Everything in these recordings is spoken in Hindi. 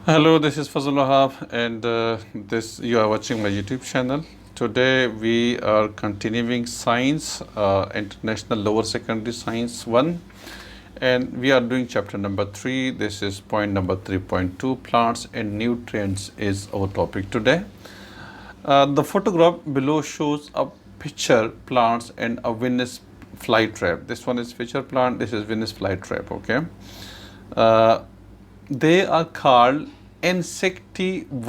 Hello, this is Fazul Wahab, and this you are watching my YouTube channel. Today we are continuing Science, International Lower Secondary Science 1, and we are doing chapter number 3. This is point number 3.2. Plants and nutrients is our topic today. The photograph below shows a picture plants and a Venus flytrap. This one is picture plant. This is Venus flytrap. Okay. Uh, they are called insectivorous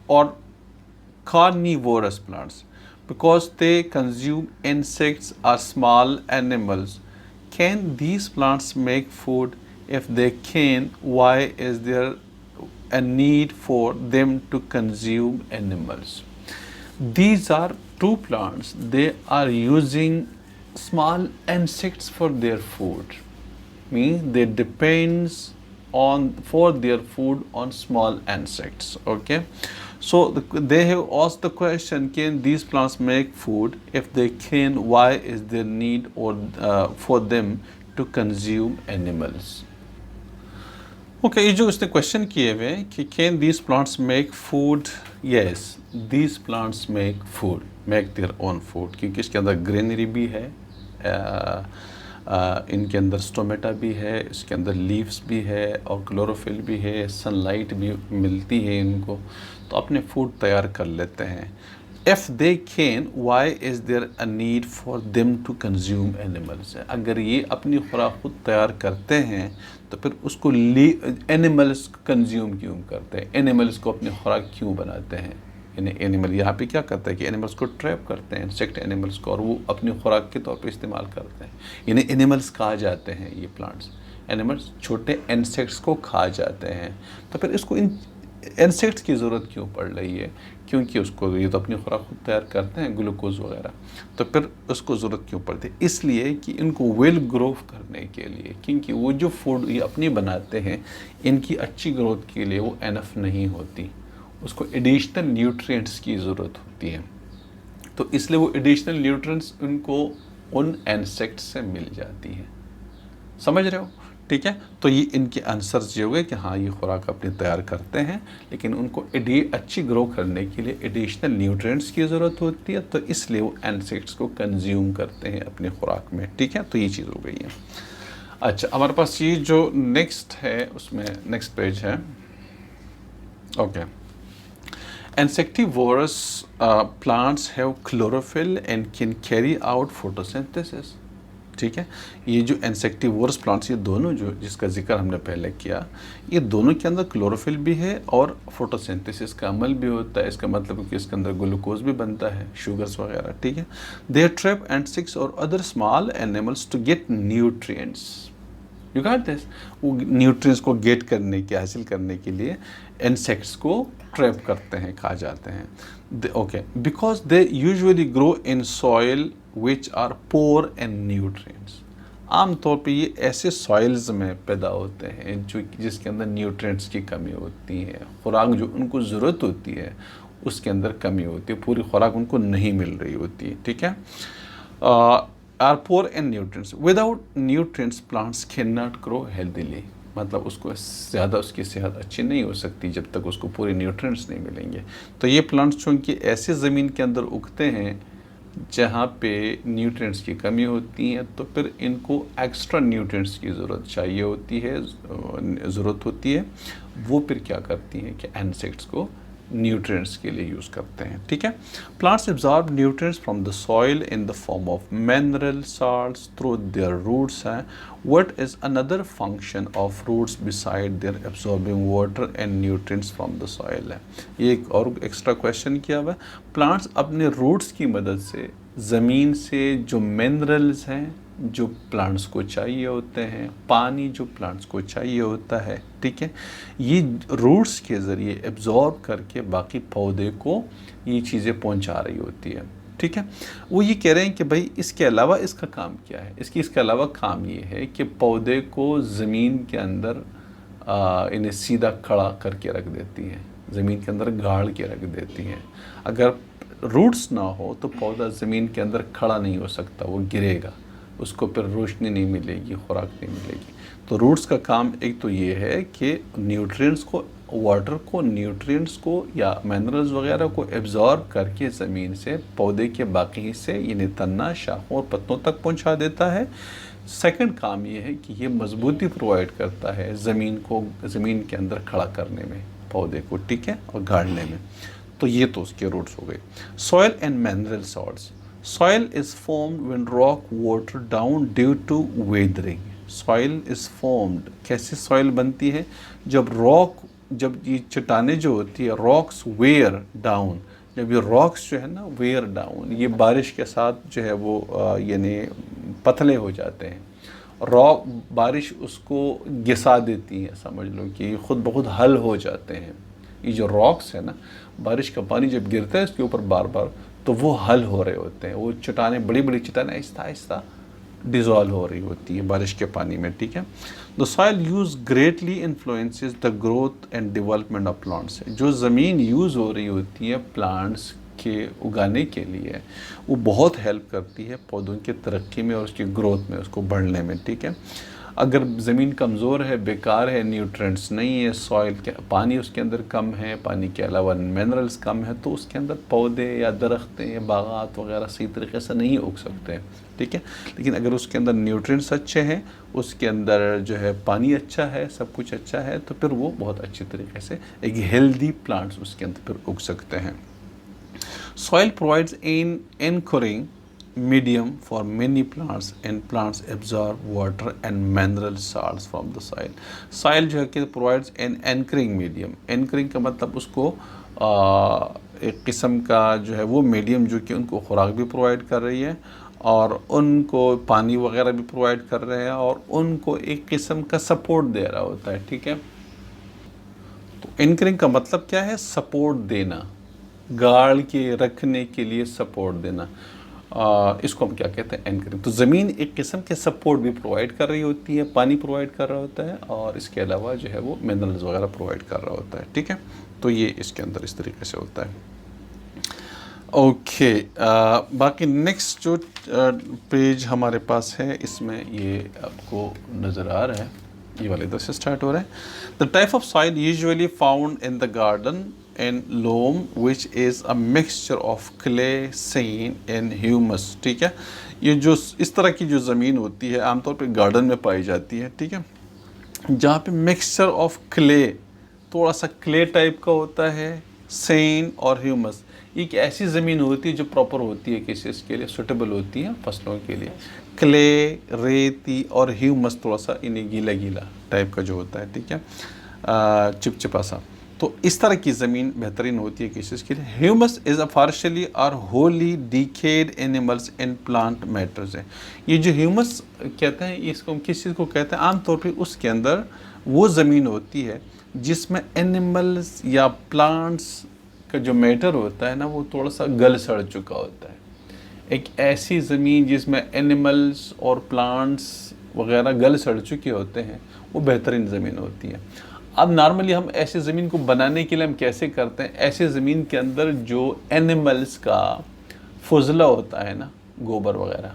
or carnivorous plants because they consume insects or small animals. Can these plants make food? If they can, why is there a need for them to consume animals? These are two plants. They are using small insects for their food. Means they depends on for their food on small insects. Okay, so they have asked the question: can these plants make food? If they can, why is there need or for them to consume animals? Okay ये जो इसने क्वेश्चन किए हुए कि can these plants make food? Yes, these plants make food, make their own food, क्योंकि इसके अंदर ग्रीनरी भी है, इनके अंदर स्टोमेटा भी है, इसके अंदर लीव्स भी है और क्लोरोफिल भी है, सनलाइट भी मिलती है इनको, तो अपने फूड तैयार कर लेते हैं. If they can, why is there a need for them to consume animals? अगर ये अपनी खुराक खुद तैयार करते हैं तो फिर उसको एनिमल्स कंज्यूम क्यों करते हैं? एनिमल्स को अपनी खुराक क्यों बनाते हैं? यानी एनिमल यहाँ पे क्या करता है कि एनिमल्स को ट्रैप करते हैं, इंसेक्ट एनिमल्स को, और वो अपनी खुराक के तौर पे इस्तेमाल करते हैं. यानी एनिमल्स खा जाते हैं ये प्लांट्स, एनिमल्स छोटे इंसेक्ट्स को खा जाते हैं. तो फिर इसको इन इंसेक्ट्स की ज़रूरत क्यों पड़ रही है? क्योंकि उसको ये तो अपनी खुराक खुद तैयार करते हैं, ग्लूकोज वगैरह, तो फिर उसको ज़रूरत क्यों पड़ती है? इसलिए कि इनको वेल ग्रो करने के लिए, क्योंकि वो जो फूड ये अपनी बनाते हैं इनकी अच्छी ग्रोथ के लिए वो एनफ नहीं होती, उसको एडिशनल न्यूट्रिएंट्स की ज़रूरत होती है. तो इसलिए वो एडिशनल न्यूट्रिएंट्स उनको उन इंसेक्ट से मिल जाती है. समझ रहे हो? ठीक है, तो ये इनके आंसर्स ये हो गए कि हाँ ये खुराक अपनी तैयार करते हैं, लेकिन उनको अच्छी ग्रो करने के लिए एडिशनल न्यूट्रिएंट्स की ज़रूरत होती है, तो इसलिए वो इंसेक्ट्स को कंज्यूम करते हैं अपनी खुराक में. ठीक है, तो ये चीज़ हो गई है. अच्छा, हमारे पास ये जो नेक्स्ट है उसमें नेक्स्ट पेज है. Okay, insectivorous plants have chlorophyll and can carry out photosynthesis. ठीक है, ये जो इंसेक्टिवोरस प्लांट्स, ये दोनों जो जिसका जिक्र हमने पहले किया, ये दोनों के अंदर क्लोरोफिल भी है और फोटोसिंथेसिस का अमल भी होता है. इसका मतलब है कि इसके अंदर ग्लूकोज भी बनता है, शुगर्स वगैरह. ठीक है, दे ट्रैप इंसेक्ट्स और other small animals to get nutrients. You got this? वो न्यूट्रिएंट्स को गेट करने के, हासिल करने के लिए इंसेक्ट्स को ट्रैप करते हैं, खा जाते हैं. Okay, because they usually grow in soil which are poor in nutrients. आमतौर पे ये ऐसे सॉइल्स में पैदा होते हैं जो जिसके अंदर न्यूट्रिएंट्स की कमी होती है, खुराक जो उनको ज़रूरत होती है उसके अंदर कमी होती है, पूरी खुराक उनको नहीं मिल रही होती है. ठीक है, are poor in nutrients. Without nutrients plants can not grow healthily. मतलब उसको ज़्यादा उसकी सेहत अच्छी नहीं हो सकती जब तक उसको पूरे न्यूट्रिएंट्स नहीं मिलेंगे. तो ये प्लांट्स चूँकि ऐसे ज़मीन के अंदर उगते हैं जहाँ पे न्यूट्रिएंट्स की कमी होती है, तो फिर इनको एक्स्ट्रा न्यूट्रिएंट्स की ज़रूरत चाहिए होती है, ज़रूरत होती है. वो फिर क्या करती हैं कि इंसेक्ट्स को न्यूट्रिएंट्स के लिए यूज़ करते हैं. ठीक है, plants absorb nutrients from the soil in the form of mineral salts through their roots. हैं what is another function of roots beside their absorbing water and nutrients from the soil? है ये एक और एक्स्ट्रा क्वेश्चन किया हुआ है. प्लांट्स अपने रूट्स की मदद से ज़मीन से जो मिनरल्स हैं जो प्लांट्स को चाहिए होते हैं, पानी जो प्लांट्स को चाहिए होता है, ठीक है, ये रूट्स के ज़रिए एब्जॉर्ब करके बाकी पौधे को ये चीज़ें पहुंचा रही होती है. ठीक है, वो ये कह रहे हैं कि भाई इसके अलावा इसका काम क्या है? इसके अलावा काम ये है कि पौधे को ज़मीन के अंदर इन्हें सीधा खड़ा करके रख देती हैं, ज़मीन के अंदर गाड़ के रख देती हैं. अगर रूट्स ना हो तो पौधा ज़मीन के अंदर खड़ा नहीं हो सकता, वो गिरेगा. उसको फिर रोशनी नहीं मिलेगी, खुराक नहीं मिलेगी। तो रूट्स का काम एक तो ये है कि न्यूट्रिएंट्स को, वाटर को, न्यूट्रिएंट्स को या मिनरल्स वगैरह को एब्जॉर्ब करके ज़मीन से पौधे के बाकी हिस्से यानी तना, शाखों और पत्तों तक पहुंचा देता है। सेकंड काम ये है कि ये मजबूती प्रोवाइड करता है ज़मीन को, ज़मीन के अंदर खड़ा करने में पौधे को, ठीक है, और गाड़ने में। तो ये तो उसके रूट्स हो गए। Soil and mineral salts. Soil is formed when rock water down due to weathering. Soil is formed, कैसे सॉइल बनती है? जब ये चट्टानें जो होती है, रॉक्स वेयर डाउन, जब ये रॉक्स जो है ना वेयर डाउन, ये बारिश के साथ जो है वो यानी पतले हो जाते हैं। रॉक, बारिश उसको घिसा देती है, समझ लो कि खुद ब खुद हल हो जाते हैं। ये जो रॉक्स है ना, बारिश का पानी जब गिरता है इसके ऊपर बार बार, तो वो हल हो रहे होते हैं। वो चट्टानें, बड़ी बड़ी चट्टानें आहिस्ता आहिस्ता डिज़ोल्व हो रही होती है बारिश के पानी में, ठीक है। The soil use greatly influences the growth and development of plants. जो ज़मीन यूज़ हो रही होती है प्लांट्स के उगाने के लिए, वो बहुत हेल्प करती है पौधों की तरक्की में और उसकी ग्रोथ में, उसको बढ़ने में, ठीक है। अगर ज़मीन कमज़ोर है, बेकार है, न्यूट्रिएंट्स नहीं है, सॉइल के पानी उसके अंदर कम है, पानी के अलावा मिनरल्स कम है, तो उसके अंदर पौधे या दरख्तें या बागात वगैरह सही तरीके से नहीं उग सकते, ठीक है। लेकिन अगर उसके अंदर न्यूट्रिएंट्स अच्छे हैं, उसके अंदर जो है पानी अच्छा है, सब कुछ अच्छा है, तो फिर वो बहुत अच्छी तरीके से एक हेल्दी प्लांट्स उसके अंदर फिर उग सकते हैं। Soil provides an anchoring medium for many plants and plants absorb water and mineral salts from the soil. Soil जो है कि provides an anchoring medium. Anchoring का मतलब उसको एक किस्म का जो है वो मीडियम जो कि उनको खुराक भी प्रोवाइड कर रही है और उनको पानी वगैरह भी प्रोवाइड कर रहे हैं और उनको एक किस्म का सपोर्ट दे रहा होता है, ठीक है। तो एंकरिंग का मतलब क्या है? सपोर्ट देना, गाड़ के रखने के लिए सपोर्ट देना। इसको हम क्या कहते हैं? एंकरिंग। तो ज़मीन एक किस्म के सपोर्ट भी प्रोवाइड कर रही होती है, पानी प्रोवाइड कर रहा होता है और इसके अलावा जो है वो मिनरल्स वगैरह प्रोवाइड कर रहा होता है, ठीक है। तो ये इसके अंदर इस तरीके से होता है। ओके, बाकी नेक्स्ट जो पेज हमारे पास है इसमें ये आपको नज़र आ रहा है, ये वाले इधर से स्टार्ट हो रहा है। The type of soil usually found in the garden and loam which is a mixture of clay, sand and humus, ठीक है। ये जो इस तरह की जो ज़मीन होती है आमतौर पे गार्डन में पाई जाती है, ठीक है, जहाँ पे मिक्सचर ऑफ क्ले, थोड़ा सा क्ले टाइप का होता है, सैंड और ह्यूमस। एक ऐसी ज़मीन होती है जो प्रॉपर होती है किसी इसके लिए, सुटेबल होती है फसलों के लिए। क्ले, रेती और ह्यूमस थोड़ा सा इन्हें गीला गीला टाइप का जो होता है, ठीक है, चिपचिपा सा। तो इस तरह की ज़मीन बेहतरीन होती है किसी के लिए। ह्यूमस इज़ अ पार्शियली और Holi decade animals and plant matters है। ये जो ह्यूमस कहते हैं इसको हम किस चीज़ को कहते हैं? आमतौर पे उसके अंदर वो ज़मीन होती है जिसमें एनिमल्स या प्लांट्स का जो मैटर होता है ना वो थोड़ा सा गल सड़ चुका होता है। एक ऐसी ज़मीन जिसमें एनिमल्स और प्लांट्स वगैरह गल सड़ चुके होते हैं वो बेहतरीन ज़मीन होती है। अब नॉर्मली हम ऐसी ज़मीन को बनाने के लिए हम कैसे करते हैं? ऐसी ज़मीन के अंदर जो एनिमल्स का फुजला होता है ना, गोबर वगैरह,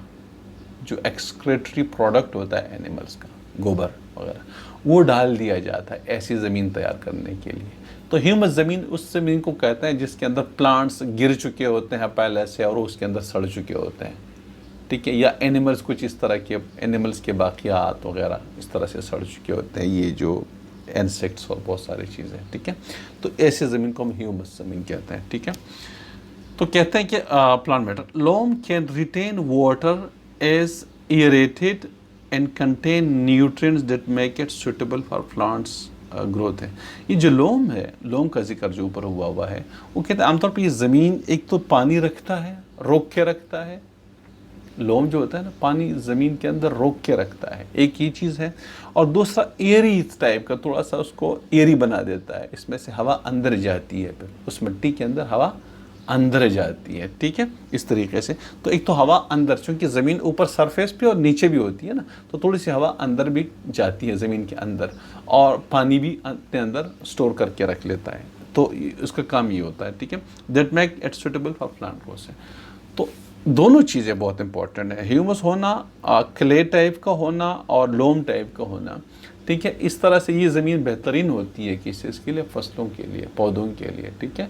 जो एक्सक्रेटरी प्रोडक्ट होता है एनिमल्स का, गोबर वगैरह, वो डाल दिया जाता है ऐसी ज़मीन तैयार करने के लिए। तो ह्यूमस ज़मीन उस ज़मीन को कहते हैं जिसके अंदर प्लांट्स गिर चुके होते हैं पहले से और उसके अंदर सड़ चुके होते हैं, ठीक है, या एनिमल्स कुछ इस तरह के एनिमल्स के बाकियात वगैरह इस तरह से सड़ चुके होते हैं, ये जो इंसेक्ट्स और बहुत सारी चीज़ें, ठीक है। तो ऐसे ज़मीन को हम ह्यूमस ज़मीन कहते हैं, ठीक है। तो कहते हैं कि plant matter loam can retain water as aerated and contain nutrients that make it suitable for plants growth है। ये जो लोम है, लोम का जिक्र जो ऊपर हुआ है, वो कहते हैं आमतौर पर ये ज़मीन एक तो पानी रखता है, रोक के रखता है। लोम जो होता है ना, पानी ज़मीन के अंदर रोक के रखता है, एक ये चीज़ है। और दूसरा एरी टाइप का, थोड़ा सा उसको एरी बना देता है, इसमें से हवा अंदर जाती है, फिर उस मिट्टी के अंदर हवा अंदर जाती है, ठीक है, इस तरीके से। तो एक तो हवा अंदर, चूँकि ज़मीन ऊपर सरफेस पे और नीचे भी होती है ना, तो थोड़ी सी हवा अंदर भी जाती है ज़मीन के अंदर और पानी भी अपने अंदर स्टोर करके रख लेता है। तो उसका काम ये होता है, ठीक है, that make it suitable for plant growth है। तो दोनों चीज़ें बहुत इंपॉर्टेंट है, ह्यूमस होना, क्ले टाइप का होना और लोम टाइप का होना। ठीक है, इस तरह से ये ज़मीन बेहतरीन होती है किस चीज़ के लिए, फसलों के लिए, पौधों के लिए। ठीक है,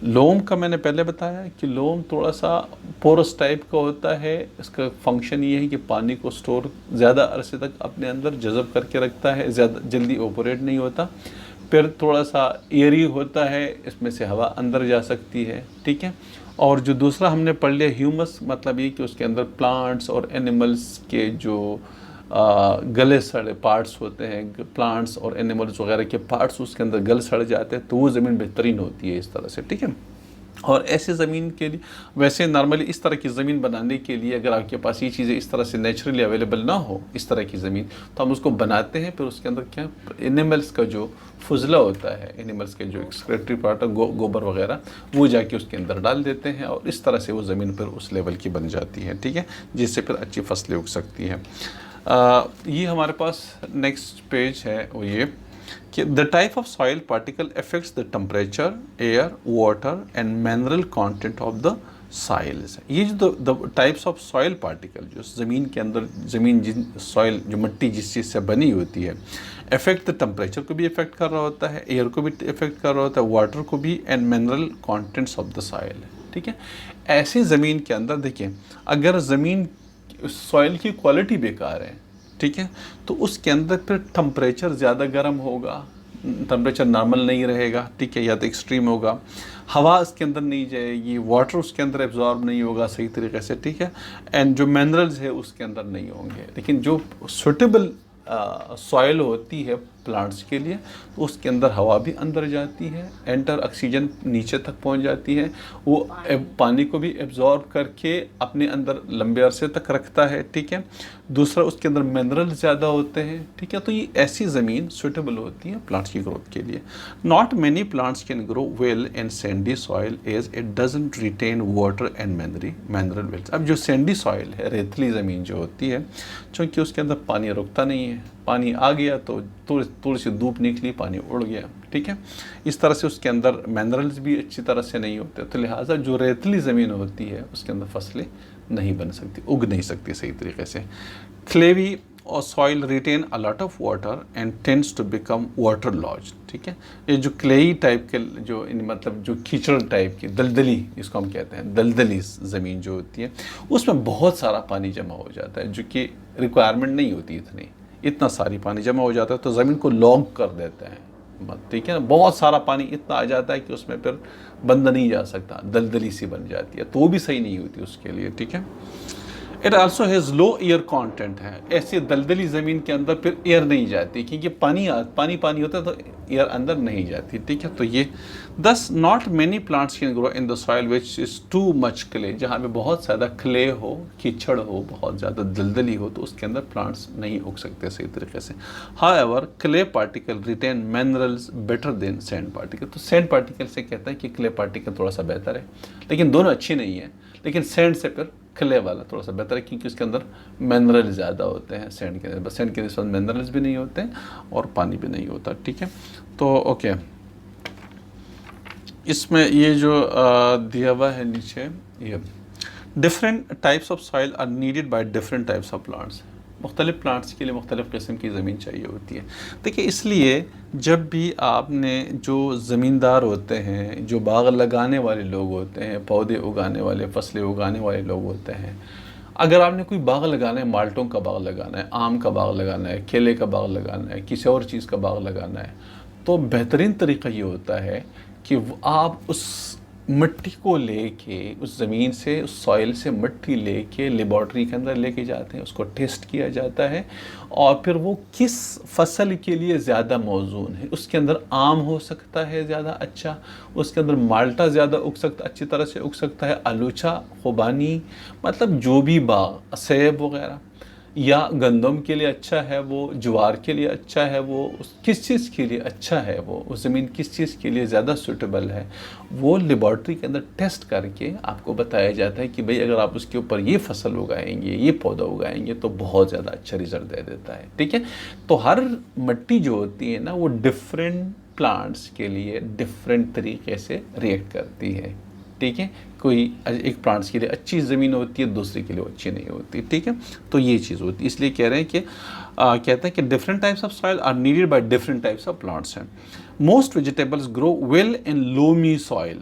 लोम का मैंने पहले बताया कि लोम थोड़ा सा पोरस टाइप का होता है, इसका फंक्शन ये है कि पानी को स्टोर ज़्यादा अरसे तक अपने अंदर जज़ब करके रखता है, ज़्यादा जल्दी ओपरेट नहीं होता। फिर थोड़ा सा एयरी होता है, इसमें से हवा अंदर जा सकती है। ठीक है, और जो दूसरा हमने पढ़ लिया ह्यूमस, मतलब ये कि उसके अंदर प्लांट्स और एनिमल्स के जो गले सड़े पार्ट्स होते हैं, प्लांट्स और एनिमल्स वगैरह के पार्ट्स उसके अंदर गल सड़ जाते हैं, तो वो ज़मीन बेहतरीन होती है इस तरह से। ठीक है, और ऐसे ज़मीन के लिए, वैसे नॉर्मली इस तरह की ज़मीन बनाने के लिए अगर आपके पास ये चीज़ें इस तरह से नेचुरली अवेलेबल ना हो, इस तरह की ज़मीन, तो हम उसको बनाते हैं, फिर उसके अंदर क्या, एनिमल्स का जो फुजला होता है, एनिमल्स के जो एक्सक्रेटरी पार्ट है, गोबर वगैरह, वो जाके उसके अंदर डाल देते हैं, और इस तरह से वो ज़मीन फिर उस लेवल की बन जाती है। ठीक है, जिससे फिर अच्छी फसलें उग सकती हैं। ये हमारे पास नेक्स्ट पेज है, वो ये कि the type of soil particle affects the temperature, air, water and mineral content of the soils. ये जो the types of soil particle, जो ज़मीन के अंदर, ज़मीन जिन सॉइल, जो मिट्टी जिस चीज़ से बनी होती है, अफेक्ट द टेम्परेचर को भी अफेक्ट कर रहा होता है, एयर को भी अफेक्ट कर रहा होता है, वाटर को भी, and mineral contents of the soil. ठीक है, ऐसी ज़मीन के अंदर देखिए, अगर ज़मीन सॉइल की क्वालिटी बेकार है, ठीक है, तो उसके अंदर फिर टेम्परेचर ज़्यादा गर्म होगा, टेम्परेचर नॉर्मल नहीं रहेगा। ठीक है, या तो एक्सट्रीम होगा, हवा उसके अंदर नहीं जाएगी, वाटर उसके अंदर एब्जॉर्ब नहीं होगा सही तरीके से। ठीक है, एंड जो मिनरल्स है उसके अंदर नहीं होंगे। लेकिन जो सुटेबल सॉइल होती है प्लांट्स के लिए, तो उसके अंदर हवा भी अंदर जाती है, एंटर ऑक्सीजन नीचे तक पहुंच जाती है, वो पानी को भी एब्जॉर्ब करके अपने अंदर लंबे अरसे तक रखता है। ठीक है, दूसरा उसके अंदर मिनरल ज़्यादा होते हैं। ठीक है, तो ये ऐसी ज़मीन सुटेबल होती है प्लांट्स की ग्रोथ के लिए। Not many plants can grow well in sandy soil as it doesn't retain water and mineral wells. अब जो सैंडी सॉइल है, रेतली ज़मीन जो होती है, चूँकि उसके अंदर पानी रुकता नहीं है, पानी आ गया तो थोड़ी सी धूप निकली, पानी उड़ गया। ठीक है, इस तरह से उसके अंदर मिनरल्स भी अच्छी तरह से नहीं होते, तो लिहाजा जो रेतली ज़मीन होती है उसके अंदर फसलें नहीं बन सकती, उग नहीं सकती सही तरीके से। क्लेवी और soil retain a lot of water and tends to become waterlogged. ठीक है, ये जो क्लेई टाइप के, जो मतलब जो कीचड़ टाइप की, दलदली इसको हम कहते हैं, दलदली ज़मीन जो होती है, उसमें बहुत सारा पानी जमा हो जाता है, जो कि रिक्वायरमेंट नहीं होती इतना सारी पानी जमा हो जाता है, तो ज़मीन को लॉक कर देते हैं। ठीक है ना, बहुत सारा पानी इतना आ जाता है कि उसमें फिर बंद नहीं जा सकता, दलदली सी बन जाती है, तो वो भी सही नहीं होती उसके लिए। ठीक है, it also has low air content है, ऐसे दलदली ज़मीन के अंदर फिर एयर नहीं जाती, क्योंकि पानी पानी होता है, तो एयर अंदर नहीं जाती। ठीक है, तो ये दस not many plants can grow in the soil which is too much clay, जहाँ पे बहुत ज़्यादा क्ले हो, कीचड़ हो, बहुत ज़्यादा दलदली हो, तो उसके अंदर प्लांट्स नहीं उग सकते सही तरीके से। However clay particle retain minerals better than sand particle. तो सैंड पार्टिकल से कहता है कि क्ले पार्टिकल थोड़ा सा बेहतर है, लेकिन दोनों अच्छी नहीं है, लेकिन सैंड से फिर क्ले वाला थोड़ा सा बेहतर है, क्योंकि उसके अंदर मिनरल ज़्यादा होते हैं सैंड के अंदर। सैंड के अंदर मिनरल्स भी नहीं होते हैं और पानी भी नहीं होता। ठीक है, तो ओके, इसमें ये जो दिया हुआ है नीचे, ये different types of soil are needed by different types of plants. मुख्तलिफ प्लांट्स के लिए मुख्तलिफ़ किस्म की ज़मीन चाहिए होती है। देखिए, इसलिए जब भी आपने, जो ज़मींदार होते हैं, जो बाग लगाने वाले लोग होते हैं, पौधे उगाने वाले, फसलें उगाने वाले लोग होते हैं, अगर आपने कोई बाग लगाना है, माल्टों का बाग लगाना है, आम का बाग लगाना है, केले का बाग लगाना है, किसी और चीज़ का बाग लगाना है, तो बेहतरीन तरीका ये होता है कि आप उस मिट्टी को लेके, उस ज़मीन से, उस सॉइल से मिट्टी लेके लेबॉर्ट्री के अंदर लेके जाते हैं, उसको टेस्ट किया जाता है, और फिर वो किस फसल के लिए ज़्यादा मौजून है। उसके अंदर आम हो सकता है ज़्यादा अच्छा, उसके अंदर माल्टा ज़्यादा उग सकता, अच्छी तरह से उग सकता है, आलूचा, खुबानी, मतलब जो भी बाग, सेब वगैरह, या गंदम के लिए अच्छा है वो, ज्वार के लिए अच्छा है वो, किस चीज़ के लिए अच्छा है वो, उस ज़मीन किस चीज़ के लिए ज़्यादा सूटेबल है, वो लेबॉर्ट्री के अंदर टेस्ट करके आपको बताया जाता है कि भाई अगर आप उसके ऊपर ये फसल उगाएंगे, ये पौधा उगाएंगे, तो बहुत ज़्यादा अच्छा रिजल्ट दे देता है। ठीक है, तो हर मिट्टी जो होती है ना, वो डिफरेंट प्लांट्स के लिए डिफरेंट तरीके से रिएक्ट करती है। ठीक है। कोई एक प्लांट्स के लिए अच्छी ज़मीन होती है, दूसरे के लिए अच्छी नहीं होती, ठीक है। तो ये चीज़ होती है, इसलिए कह रहे हैं कि कहते हैं कि different types of soil are needed by different types of plants हैं। Most vegetables grow well in loamy soil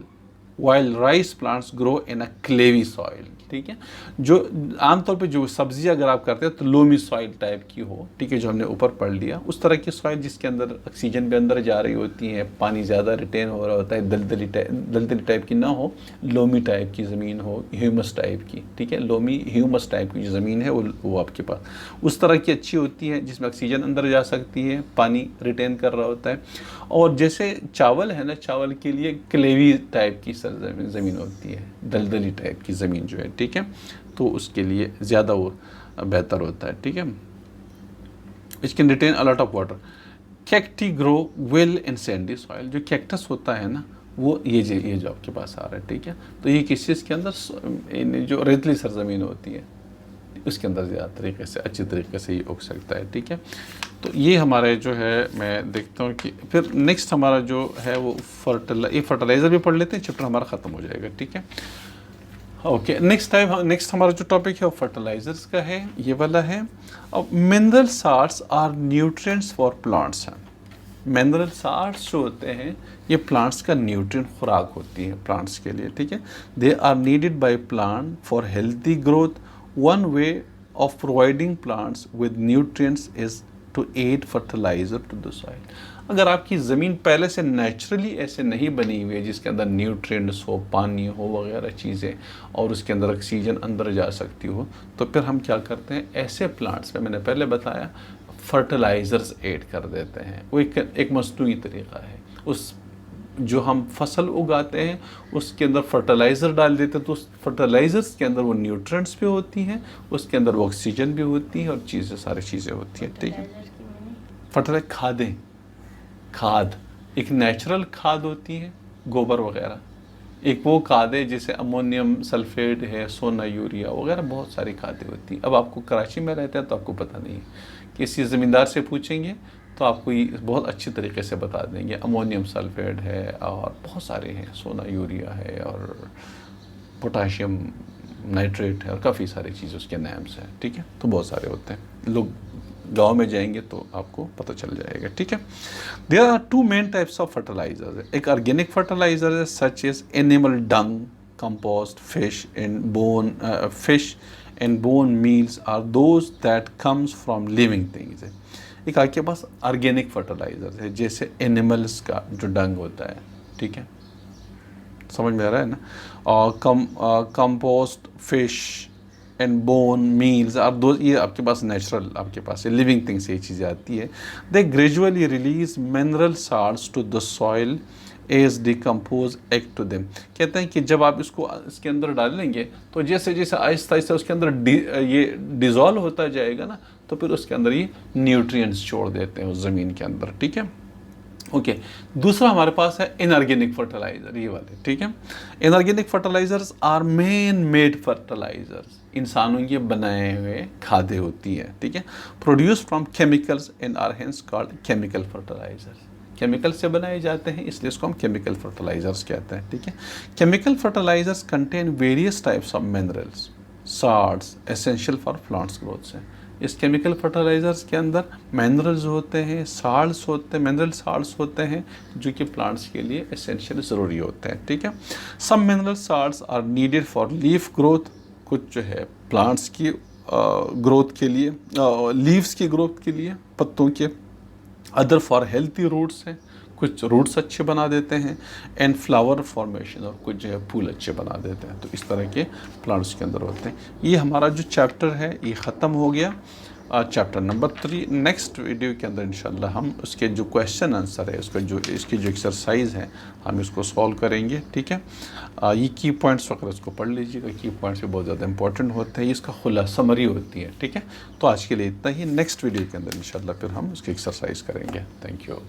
while rice plants grow in a clayey soil, ठीक है। जो आमतौर पे जो सब्जियां अगर आप करते हैं तो लोमी सॉइल टाइप की हो, ठीक है, जो हमने ऊपर पढ़ लिया, उस तरह की सॉइल जिसके अंदर ऑक्सीजन भी अंदर जा रही होती है, पानी ज़्यादा रिटेन हो रहा होता है, दलदली टाइप की ना हो, लोमी टाइप की ज़मीन हो, ह्यूमस टाइप की, ठीक है। लोमी ह्यूमस टाइप की जो ज़मीन है वो आपके पास उस तरह की अच्छी होती है जिसमें ऑक्सीजन अंदर जा सकती है, पानी रिटेन कर रहा होता है। और जैसे चावल है ना, चावल के लिए क्लेवी टाइप की ज़मीन होती है, दलदली टाइप की ज़मीन जो है, ठीक है, तो उसके लिए ज़्यादा वो बेहतर होता है, ठीक है। It can retain a lot of water. Cacti grow well in sandy soil. जो कैक्टस होता है ना, वो ये जो आपके पास आ रहा है, ठीक है, तो ये किस चीज़ के अंदर, जो रेतली सरजमीन होती है उसके अंदर ज़्यादा तरीके से अच्छी तरीके से ये उग सकता है, ठीक है। तो ये हमारे जो है, मैं देखता हूँ कि फिर नेक्स्ट हमारा जो है वो फर्टिलाइज़र भी पढ़ लेते हैं, चैप्टर हमारा ख़त्म हो जाएगा, ठीक है। ओके, नेक्स्ट हमारा जो टॉपिक है वो फर्टिलाइजर्स का है, ये वाला है। अब mineral salts are nutrients for plants हैं। मिनरल साल्ट्स जो होते हैं ये प्लांट्स का न्यूट्रिएंट खुराक होती है प्लांट्स के लिए, ठीक है। They are needed by plant for healthy growth. One way of providing plants with nutrients is to add fertiliser to the soil. अगर आपकी ज़मीन पहले से नेचुरली ऐसे नहीं बनी हुई है जिसके अंदर न्यूट्रिएंट्स हो, पानी हो वगैरह चीज़ें, और उसके अंदर ऑक्सीजन अंदर जा सकती हो, तो फिर हम क्या करते हैं, ऐसे प्लांट्स में मैंने पहले बताया फर्टिलाइज़र्स ऐड कर देते हैं। वो एक मसनूई तरीक़ा है। उस जो हम फसल उगाते हैं उसके अंदर फर्टिलाइज़र डाल देते हैं, तो उस फर्टिलाइज़र्स के अंदर वो न्यूट्रिएंट्स भी होती हैं, उसके अंदर वो ऑक्सीजन भी होती है और सारी चीज़ें होती हैं, ठीक है। फर्टिलाइजर खाद एक नेचुरल खाद होती है, गोबर वगैरह। एक वो खाद है जैसे अमोनियम सल्फेट है, सोना यूरिया वगैरह, बहुत सारी खादें होती हैं। अब आपको कराची में रहते हैं तो आपको पता नहीं है, किसी ज़मींदार से पूछेंगे तो आपको ये बहुत अच्छी तरीके से बता देंगे। अमोनियम सल्फेट है और बहुत सारे हैं, सोना यूरिया है और पोटाशियम नाइट्रेट है और काफ़ी सारी चीज़ उसके नाम्स हैं, ठीक है। तो बहुत सारे होते हैं, लोग गांव में जाएंगे तो आपको पता चल जाएगा, ठीक है। There are two main types of fertilisers. एक ऑर्गेनिक फर्टिलाइजर है such as animal dung, compost, fish and bone meals are those that comes from living things. एक आपके पास ऑर्गेनिक फर्टिलाइजर है जैसे एनिमल्स का जो डंग होता है, ठीक है, समझ में आ रहा है ना। और compost, fish and bone meals आप दो, ये आपके पास नेचुरल, आपके पास लिविंग थिंग्स ये चीज़ें आती है। They gradually release mineral salts to the soil as decompose act to them. कहते हैं कि जब आप इसके अंदर डालेंगे तो जैसे जैसे आहिस्ता आहिस्ता उसके अंदर ये डिज़ोल्व होता जाएगा ना, तो फिर उसके अंदर ये न्यूट्रिएंट्स छोड़ देते हैं उस ज़मीन के अंदर, ठीक है। ओके, दूसरा हमारे पास है इनऑर्गेनिक फर्टिलाइजर, ये वाले, ठीक है। Inorganic fertilisers are man made fertilisers, इंसानों के बनाए हुए खादें होती है, ठीक है। Produce from chemicals and are hence called chemical fertilisers. Chemical से बनाए जाते हैं इसलिए इसको हम केमिकल फर्टिलाइजर्स कहते हैं, ठीक है। Chemical fertilisers contain various types of minerals salts essential for plants growth से। इस केमिकल फर्टिलाइजर्स के अंदर मिनरल्स होते हैं, साल्ट्स होते हैं, मिनरल साल्ट्स होते हैं जो कि प्लांट्स के लिए एसेंशियल ज़रूरी होते हैं, ठीक है। Some mineral salts are needed for leaf growth, कुछ जो है प्लांट्स की ग्रोथ के लिए, लीव्स की ग्रोथ के लिए, पत्तों के। अदर फॉर हेल्थी रूट्स हैं, कुछ रूट्स अच्छे बना देते हैं, एंड फ्लावर फॉर्मेशन, और कुछ जो है फूल अच्छे बना देते हैं। तो इस तरह के प्लांट्स के अंदर होते हैं। ये हमारा जो चैप्टर है ये ख़त्म हो गया, चैप्टर नंबर 3। नेक्स्ट वीडियो के अंदर इंशाल्लाह हम उसके जो क्वेश्चन आंसर है, इसकी जो एक्सरसाइज है हम इसको सॉल्व करेंगे, ठीक है। ये की पॉइंट्स वगैरह इसको पढ़ लीजिएगा, की पॉइंट्स भी बहुत ज़्यादा इंपॉर्टेंट होते हैं, इसका खुला समरी होती है, ठीक है। तो आज के लिए इतना ही, नेक्स्ट वीडियो के अंदर इंशाल्लाह फिर हम उसकी एक्सरसाइज करेंगे। Thank you.